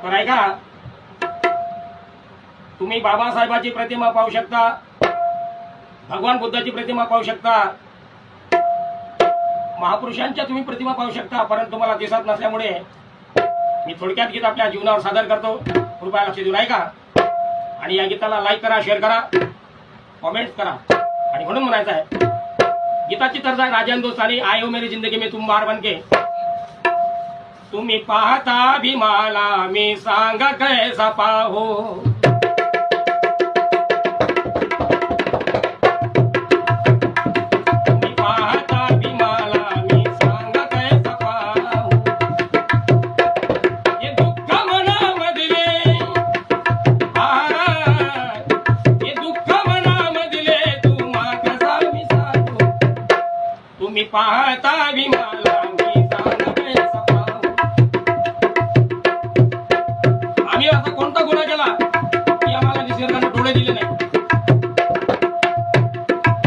तर ऐका, तुम्ही बाबासाहेबांची प्रतिमा पाहू शकता, भगवान बुद्धाची प्रतिमा पाहू शकता, महापुरुषांच्या तुम्ही प्रतिमा पाहू शकता, परंतु तुम्हाला दिसत नसल्यामुळे मी थोडक्यात गीत आपल्या जीवनावर सादर करतो. कृपया लक्ष देऊन ऐका आणि या गीताला लाईक करा, शेअर करा, कॉमेंट करा. आणि म्हणून म्हणायचं आहे, गीताची तर्ज आहे राजा हिंदुस्तानी, आए हो मेरी जिंदगी में तुम बार बनके. तुम्ही पाहता भीमाला मी सांग कैसा पाहो, तुम्ही पाहता भीमाला मी सांग कैसा पाहू. आम्ही असा कोणता गुन्हा केला की आम्हाला निसर्गाने डोळे दिले नाही.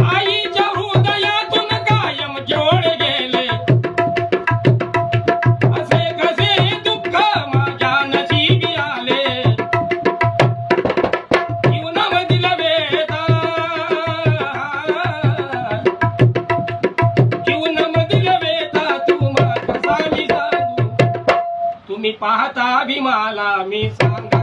आईच्या हृदयातून कायम जोड गेले, असे कसे दुःख माझ्या नशिबी आले. जीवनामधील वेदना, तुम्ही पाहता भीमाला मी सांग